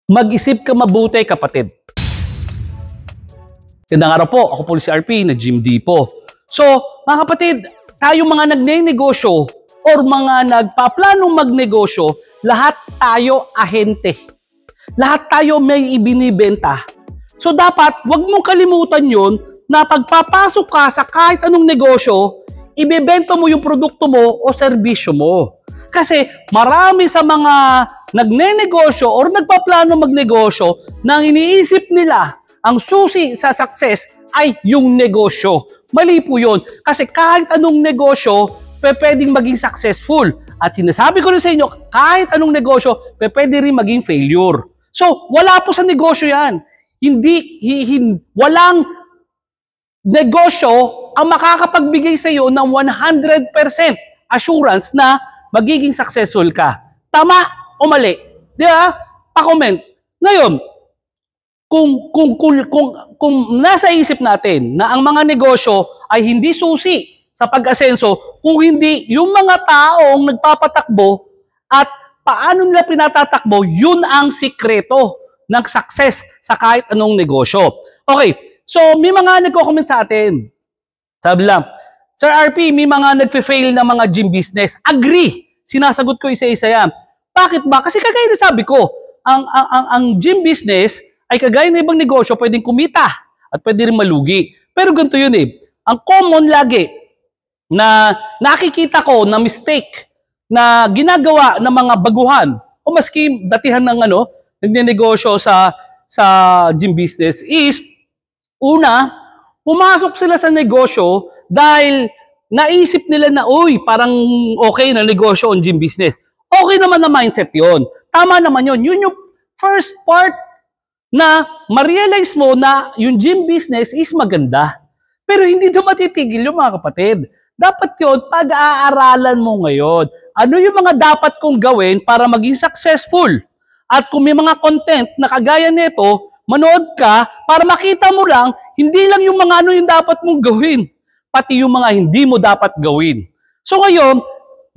Mag-isip ka mabuti, kapatid. Gandang araw po, ako po si RP na Jim D po. So, mga kapatid, tayo mga nagnenegosyo or mga nagpaplanong magnegosyo, lahat tayo ahente. Lahat tayo may ibinibenta. So, dapat wag mong kalimutan yon na pagpapasok ka sa kahit anong negosyo, ibebenta mo yung produkto mo o serbisyo mo. Kasi marami sa mga nagnenegosyo or nagpaplano magnegosyo nang iniisip nila ang susi sa success ay yung negosyo. Mali po yun. Kasi kahit anong negosyo, pwedeng maging successful. At sinasabi ko rin sa inyo, kahit anong negosyo, pwede rin maging failure. So, wala po sa negosyo yan. Walang negosyo ang makakapagbigay sa iyo ng 100% assurance na magiging successful ka. Tama o mali? Di ba? Pa-comment. Ngayon, kung nasa isip natin na ang mga negosyo ay hindi susi sa pag-asenso, kung hindi yung mga taong nagpapatakbo at paano nila pinatatakbo, yun ang sikreto ng success sa kahit anong negosyo. Okay, so may mga nagko-comment sa atin. Sabi lang, Sir RP, may mga nagfe-fail na mga gym business. Agree! Sinasagot ko isa-isa yan. Bakit ba? Kasi kagaya na sabi ko, ang gym business ay kagaya ng ibang negosyo, pwedeng kumita at pwede rin malugi. Pero ganito yun eh. Ang common lagi na nakikita ko na mistake na ginagawa ng mga baguhan o maski datihan ng nagnenegosyo sa gym business is, una, pumasok sila sa negosyo dahil naisip nila na, uy, parang okay na negosyo on gym business. Okay naman na mindset yon. Tama naman yon. Yun yung first part na ma-realize mo na yung gym business is maganda. Pero hindi doon matitigil yung mga kapatid. Dapat yun, pag-aaralan mo ngayon. Ano yung mga dapat kong gawin para maging successful? At kung may mga content na kagaya nito, manood ka para makita mo lang, hindi lang yung mga ano yung dapat mong gawin, pati yung mga hindi mo dapat gawin. So ngayon,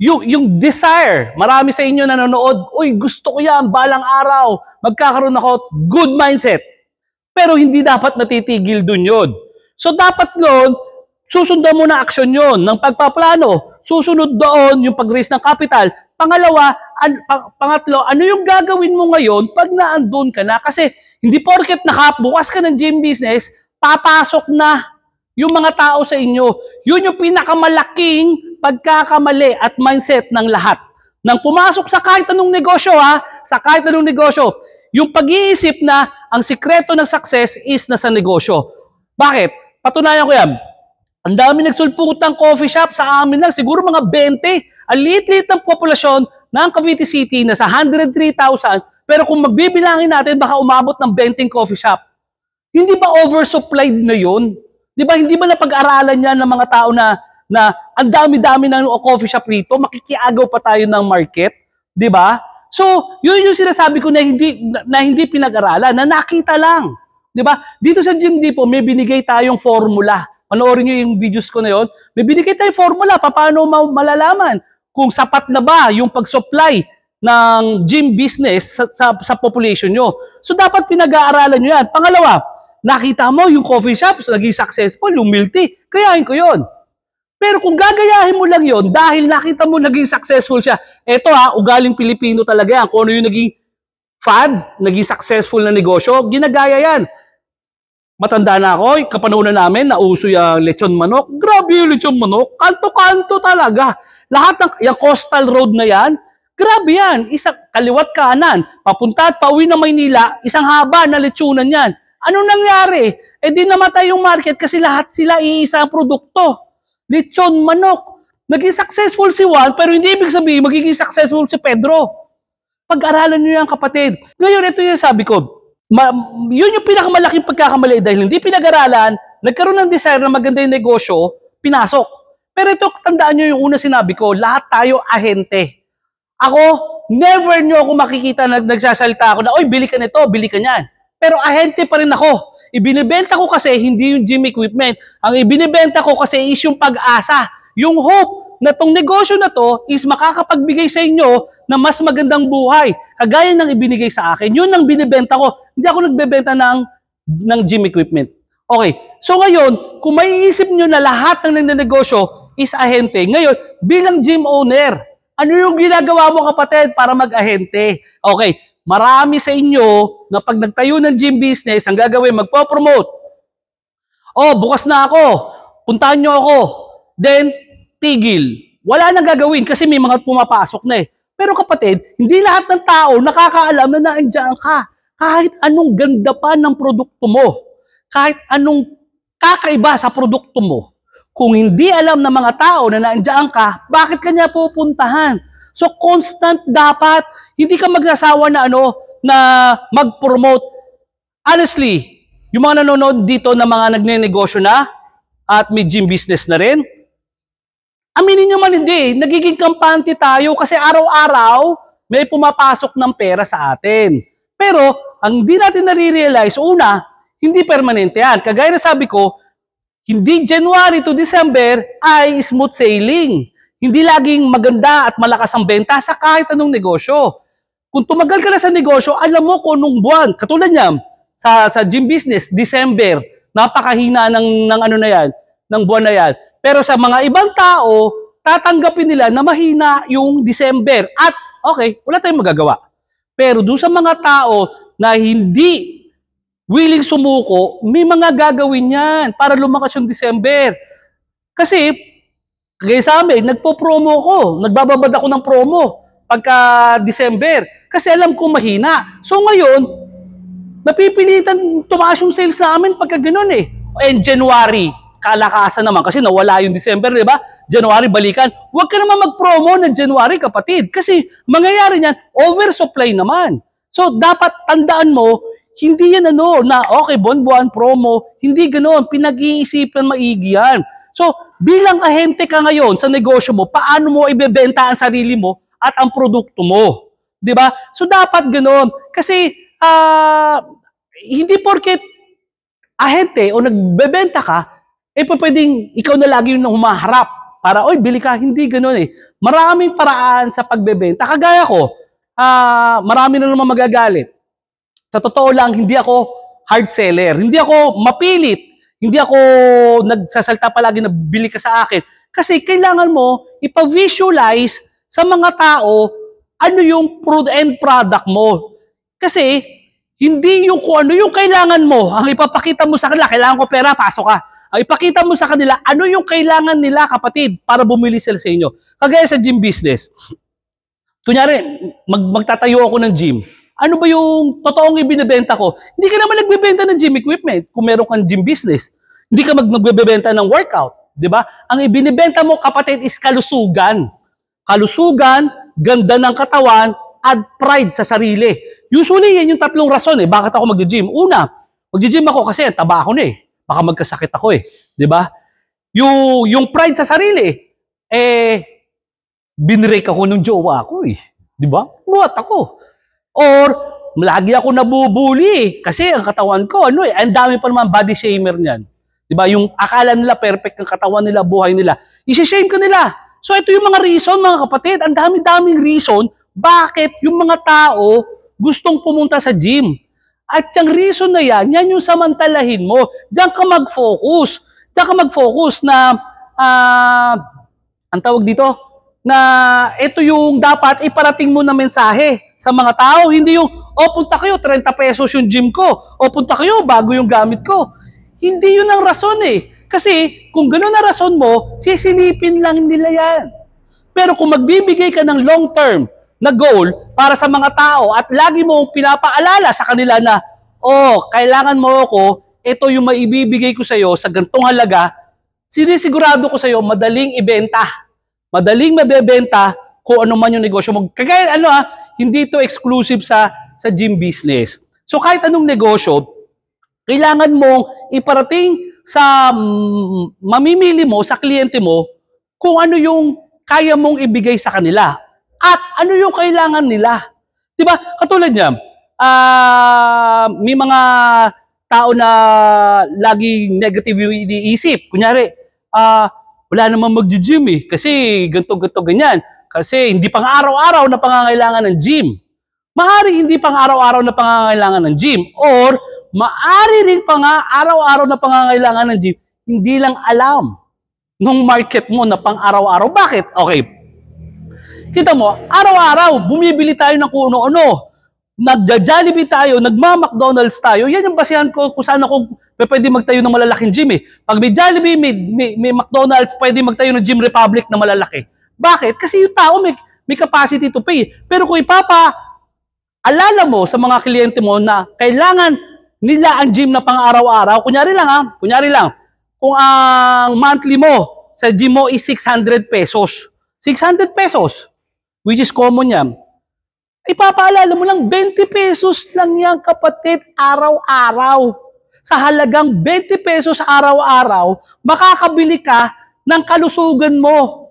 yung desire, marami sa inyo nanonood, uy, gusto ko yan, balang araw, magkakaroon ako good mindset. Pero hindi dapat matitigil dun yun. So dapat nun, susundan mo na aksyon yun ng pagpaplano. Susunod doon yung pag-raise ng capital. Pangatlo, ano yung gagawin mo ngayon pag naandun ka na? Kasi hindi porket bukas ka ng gym business, papasok na yung mga tao sa inyo. Yun yung pinakamalaking pagkakamali at mindset ng lahat. Nang pumasok sa kahit anong negosyo, sa kahit anong negosyo, yung pag-iisip na ang sikreto ng success is nasa negosyo. Bakit? Patunayan ko yan. Ang dami nagsulputang coffee shop sa amin lang, siguro mga 20. Ang liit-liit ng populasyon ng Cavite City, nasa 103,000. Pero kung magbibilangin natin, baka umabot ng 20 coffee shop. Hindi ba oversupplied na yun? Di ba, hindi ba napag-aralan yan ng mga tao na ang dami-dami ng coffee shop rito, makikiagaw pa tayo ng market? Di ba? So, yun yung sinasabi ko na hindi pinag-aralan, na nakita lang. Di ba? Dito sa Jim D po, may binigay tayong formula. Panoorin nyo yung videos ko na yun. May binigay tayong formula, paano malalaman kung sapat na ba yung pag-supply ng gym business sa population nyo. So, dapat pinag-aaralan nyo yan. Pangalawa, nakita mo yung coffee shop, naging successful, yung milk tea, kayahin ko yun. Pero kung gagayahin mo lang yun, dahil nakita mo naging successful siya, eto ugaling Pilipino talaga yan. Kung ano yung naging fad, naging successful na negosyo, ginagaya yan. Matanda na ako, kapanahonan namin, nauso yung lechon manok. Grabe yung lechon manok, kanto-kanto talaga. Lahat ng yung coastal road na yan, grabe yan. Isang kaliwat kanan, papunta at pauwi ng Maynila, isang haba na lechonan yan. Anong nangyari? Di namatay yung market kasi lahat sila iisa ang produkto. Lechon manok. Naging successful si Juan, pero hindi ibig sabihin magiging successful si Pedro. Pag-aralan nyo yan, kapatid. Ngayon, ito yung sabi ko. Yun yung pinakamalaking pagkakamali dahil hindi pinag-aralan, nagkaroon ng desire na maganda yung negosyo, pinasok. Pero ito, tandaan nyo yung una sinabi ko, lahat tayo ahente. Ako, never nyo ako makikita na nagsasalita ako na, oy, bili ka nito, bili ka niyan. Pero ahente pa rin ako. Ibinibenta ko kasi hindi yung gym equipment. Ang ibinibenta ko kasi is yung pag-asa, yung hope na tong negosyo na to is makakapagbigay sa inyo na mas magandang buhay. Kagaya ng ibinigay sa akin. Yun ang binibenta ko. Hindi ako nagbebenta ng gym equipment. Okay. So ngayon, kung maiisip nyo na lahat ng nagnenegosyo is ahente, ngayon, bilang gym owner, ano yung ginagawa mo kapatid para mag-ahente? Okay. Marami sa inyo na pag nagtayo ng gym business, ang gagawin, magpo-promote. Oh, bukas na ako. Puntahan nyo ako. Then, tigil. Wala nang gagawin kasi may mga pumapasok na eh. Pero kapatid, hindi lahat ng tao nakakaalam na naandyan ka. Kahit anong ganda pa ng produkto mo, kahit anong kakaiba sa produkto mo, kung hindi alam ng mga tao na naandyan ka, bakit kanya pupuntahan? So constant dapat, hindi ka magsasawa na na mag-promote. Honestly, yung mga nanonood dito na mga nagnenegosyo na at may gym business na rin, aminin nyo man hindi, nagiging kampante tayo kasi araw-araw may pumapasok ng pera sa atin. Pero, ang di natin nare-realize, una, hindi permanente yan. Kagaya na sabi ko, hindi January to December ay smooth sailing. Hindi laging maganda at malakas ang benta sa kahit anong negosyo. Kung tumagal ka na sa negosyo, alam mo kung anong buwan. Katulad niyan, sa gym business, December, napakahina ng ng buwan na yan. Pero sa mga ibang tao, tatanggapin nila na mahina yung December. At okay, wala tayong magagawa. Pero doon sa mga tao na hindi willing sumuko, may mga gagawin yan para lumakas yung December. Kasi, kagaya sa amin, nagpo-promo ko. Nagbababad ako ng promo pagka December. Kasi alam kong mahina. So ngayon, napipilitan tumaas yung sales namin pagka ganun eh. And January, kalakasan naman kasi nawala yung December, di ba? January, balikan. Huwag ka naman mag-promo ng January, kapatid. Kasi mangyayari niyan, oversupply naman. So, dapat tandaan mo, hindi yan na okay, buwan-buwan, promo. Hindi ganoon. Pinag-iisipan maigi yan. So, bilang ahente ka ngayon sa negosyo mo, paano mo ibebenta ang sarili mo at ang produkto mo? Di ba? So, dapat ganoon. Kasi, hindi porket ahente o nagbebenta ka, pwedeng ikaw na lagi yung humaharap para, oy, bili ka. Hindi ganoon eh. Maraming paraan sa pagbebenta. Kagaya ko, marami na naman magagalit. Sa totoo lang, hindi ako hard seller. Hindi ako mapilit. Hindi ako nagsasalta palagi na bili ka sa akin. Kasi kailangan mo ipa-visualize sa mga tao ano yung end product mo. Kasi hindi yung kung ano yung kailangan mo. Ang ipapakita mo sa kanila, kailangan ko pera, pasok ka. Ang ipakita mo sa kanila, ano yung kailangan nila, kapatid, para bumili sila sa inyo. Kagaya sa gym business. Kunyari, magtatayo ako ng gym. Ano ba yung totoong ibinebenta ko? Hindi ka naman nagbebenta ng gym equipment kung meron kang gym business. Hindi ka magbebenta ng workout. Di ba? Ang ibinebenta mo, kapatid, is kalusugan. Kalusugan, ganda ng katawan, at pride sa sarili. Usually, yan yung tatlong rason eh. Bakit ako mag-gym? Una, mag-gym ako kasi taba ako na eh. Baka magkasakit ako eh. Di ba? Yung pride sa sarili, binrake ako ng jowa ko eh. Di ba? Buhat ako. Or, lagi ako nabubuli kasi ang katawan ko, ang dami pa naman body shamer niyan. Diba? Yung akala nila perfect ang katawan nila, buhay nila. Isi-shame ka nila. So, ito yung mga reason, mga kapatid. Ang dami-daming reason bakit yung mga tao gustong pumunta sa gym. At yung reason na yan yung samantalahin mo. Diyan ka mag-focus. Diyan ka mag-focus na, ang tawag dito, na ito yung dapat iparating mo na mensahe sa mga tao. Hindi yung, punta kayo, 30 pesos yung gym ko. Punta kayo, bago yung gamit ko. Hindi yun ang rason eh. Kasi kung gano'n na rason mo, sisilipin lang nila yan. Pero kung magbibigay ka ng long-term na goal para sa mga tao at lagi mong pinapaalala sa kanila na, kailangan mo ako, ito yung maibibigay ko sa iyo sa gantong halaga, sinisigurado ko sa iyo, madaling ibenta. Madaling mabebenta kung ano man yung negosyo mo. Kaya hindi ito exclusive sa gym business. So kahit anong negosyo, kailangan mong iparating sa mamimili mo, sa kliyente mo, kung ano yung kaya mong ibigay sa kanila. At ano yung kailangan nila. Diba? Katulad niya, may mga tao na laging negative yung iniisip. Kunyari, wala namang mag-gym eh. Kasi ganto-ganto ganyan. Kasi hindi pang araw-araw na pangangailangan ng gym. Maari hindi pang araw-araw na pangangailangan ng gym. Or, maari rin pa nga araw-araw na pangangailangan ng gym. Hindi lang alam nung market mo na pang araw-araw. Bakit? Okay. Kita mo, araw-araw, bumibili tayo ng kung ano-ano. Nagja-Jollibee tayo, nagma-McDonald's tayo. Yan yung basihan ko kung saan ako pwede magtayo ng malalaking gym eh. Pag may Jollibee, may McDonald's, pwede magtayo ng Gym Republic na malalaki. Bakit? Kasi yung tao may capacity to pay. Pero kung alala mo sa mga kliyente mo na kailangan nila ang gym na pang-araw-araw, kunyari lang, kung ang monthly mo sa gym mo is 600 pesos. 600 pesos, which is common yan. Ipapaalala mo lang, 20 pesos lang yan, kapatid, araw-araw. Sa halagang 20 pesos araw-araw, makakabili ka ng kalusugan mo.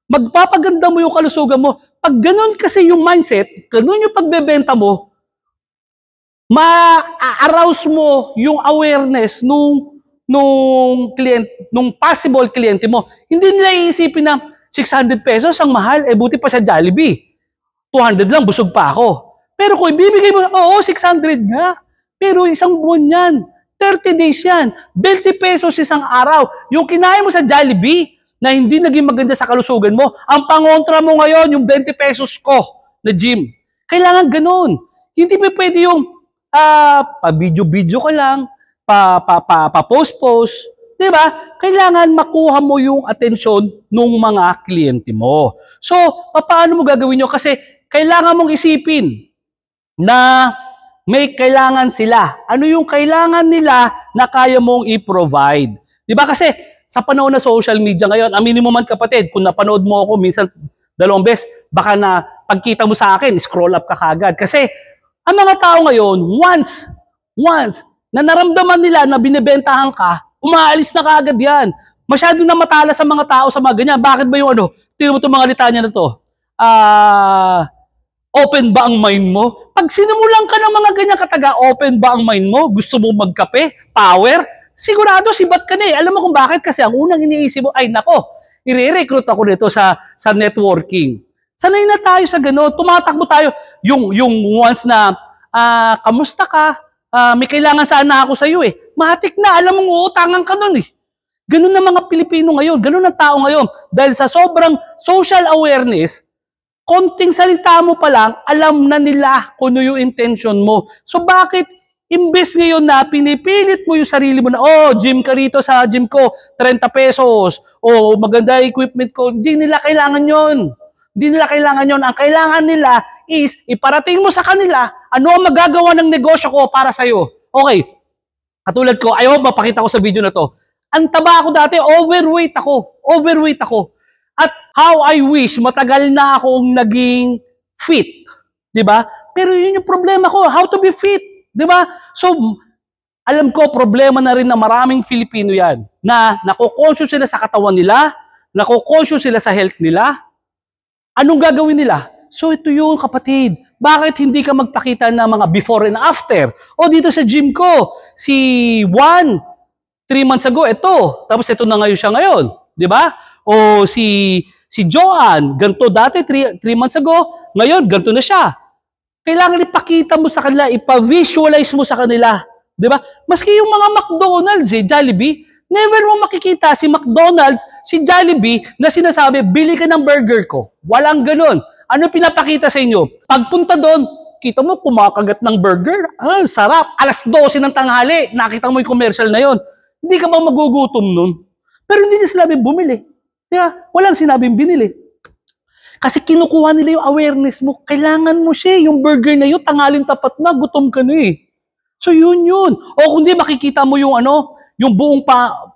Magpapaganda mo yung kalusugan mo. Pag ganun kasi yung mindset, ganun yung pagbebenta mo, ma-arouse mo yung awareness nung possible kliyente mo. Hindi nila iisipin na 600 pesos ang mahal, buti pa sa Jollibee. 200 lang, busog pa ako. Pero kung ibibigay mo, oo, 600 nga. Pero isang buwan yan. 30 days yan. 20 pesos isang araw. Yung kinain mo sa Jollibee, na hindi naging maganda sa kalusugan mo, ang pangontra mo ngayon, yung 20 pesos ko na gym. Kailangan ganun. Hindi pa pwede yung pa-video-video ka lang, pa-post-post. Diba? Kailangan makuha mo yung atensyon ng mga kliyente mo. So, paano mo gagawin nyo? Kasi kailangan mong isipin na may kailangan sila. Ano yung kailangan nila na kaya mong i-provide? Diba? Kasi sa panahon na social media ngayon, aminin mo man kapatid, kung napanood mo ako minsan 2 beses, baka na pagkita mo sa akin, scroll up ka kagad. Kasi ang mga tao ngayon, once na naramdaman nila na binibentahan ka, umaalis na kagad yan. Masyado na matala sa mga tao sa mga ganyan. Bakit ba yung tingnan mo itong mga litanya na to? Open ba ang mind mo? Pag sinimulan ka ng mga ganyan kataga, open ba ang mind mo? Gusto mo magkape? Power? Sigurado, sibat ka na eh. Alam mo kung bakit? Kasi ang unang iniisip mo, ay nako, i-recruit ako dito sa networking. Sanay na tayo sa gano'n. Tumatakbo tayo. Yung once na, kamusta ka? May kailangan sana ako sa iyo eh. Matik na, alam mong uutangan ka nun eh. Ganun na mga Pilipino ngayon. Ganun ang tao ngayon. Dahil sa sobrang social awareness, konting salita mo pa lang, alam na nila kung ano yung intention mo. So bakit imbes ngayon na pinipilit mo yung sarili mo na, gym ka rito sa gym ko, 30 pesos, maganda equipment ko, hindi nila kailangan yon. Hindi nila kailangan yon. Ang kailangan nila is, iparating mo sa kanila, ano ang magagawa ng negosyo ko para sa'yo. Okay, katulad ko, ayaw mapakita ko sa video na to. Ang taba ako dati, overweight ako. At how I wish, matagal na akong naging fit. Diba? Pero yun yung problema ko, how to be fit. Diba? So, alam ko, problema na rin na maraming Filipino yan, na nakukonsyo sila sa katawan nila, nakukonsyo sila sa health nila. Anong gagawin nila? So, ito yun, kapatid. Bakit hindi ka magpakita ng mga before and after? Dito sa gym ko, si Juan, 3 months ago, ito. Tapos ito na ngayon siya ngayon. Diba? O si Joan, ganito dati, 3 months ago, ngayon, ganito na siya. Kailangan ipakita mo sa kanila, ipa-visualize mo sa kanila. Diba? Maski yung mga McDonald's, Jollibee, never mo makikita si McDonald's, si Jollibee, na sinasabi, bili ka ng burger ko. Walang ganun. Ano pinapakita sa inyo? Pagpunta doon, kita mo, kumakagat ng burger. Sarap. Alas 12 ng tanghali, nakita mo yung commercial na yon. Hindi ka ba magugutom nun? Pero hindi niya sinabing bumili. Diba? Walang sinabing binili. Kasi kinukuha nila yung awareness mo. Kailangan mo siya. Yung burger na yun, tangalin tapat na, gutom ka na eh. So yun. O kundi makikita mo yung yung buong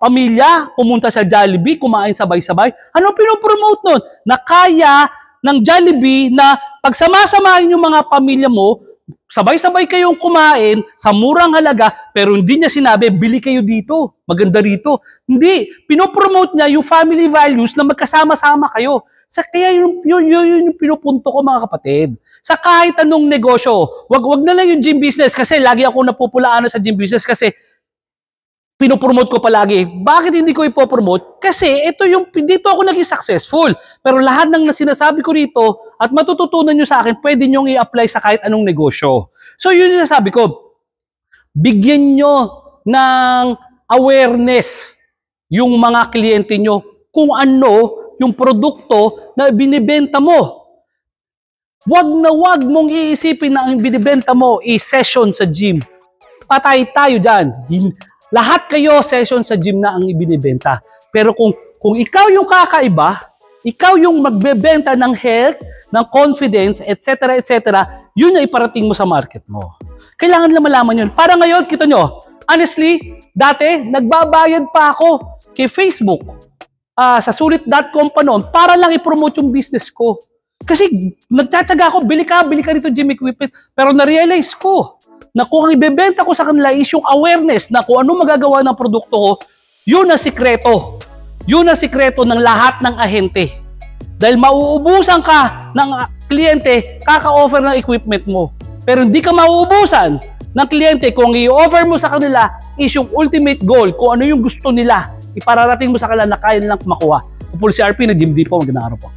pamilya pumunta sa Jollibee, kumain sabay-sabay. Ano pinopromote nun? Na kaya ng Jollibee na pagsamasamahin yung mga pamilya mo, sabay-sabay kayong kumain sa murang halaga, pero hindi niya sinabi, bili kayo dito, maganda rito. Hindi. Pinopromote niya yung family values na magkasama-sama kayo. Kaya yun yung pinupunto ko mga kapatid. Sa kahit anong negosyo, wag na lang yung gym business kasi lagi ako napupulaan sa gym business kasi pinopromote ko palagi. Bakit hindi ko ipopromote? Kasi ito yung, dito ako naging successful. Pero lahat ng sinasabi ko rito at matututunan nyo sa akin, pwede nyo i-apply sa kahit anong negosyo. So yun yung sinasabi ko, bigyan nyo ng awareness yung mga kliyente nyo kung ano yung produkto na binibenta mo. Wag mong iisipin na ang binibenta mo is session sa gym. Patay tayo dyan. Lahat kayo session sa gym na ang ibinibenta. Pero kung ikaw yung kakaiba, ikaw yung magbebenta ng health, ng confidence, etc., etc., yun na iparating mo sa market mo. Kailangan lang malaman yun. Para ngayon, kita nyo, honestly, dati, nagbabayad pa ako kay Facebook, sa sulit.com pa noon, para lang i-promote yung business ko. Kasi nagtsatsaga ako, bili ka dito gym equipment. Pero na-realize ko, na kung ang ibebenta ko sa kanila is yung awareness na kung ano magagawa ng produkto ko, yun ang sikreto. Yun ang sikreto ng lahat ng ahente. Dahil mauubusan ka ng kliyente, kaka-offer ng equipment mo. Pero hindi ka mauubusan ng kliyente kung i-offer mo sa kanila is yung ultimate goal, kung ano yung gusto nila, ipararating mo sa kanila na kaya nilang makuha. Upul si RP, nag-Gym Depot, magandang araw po.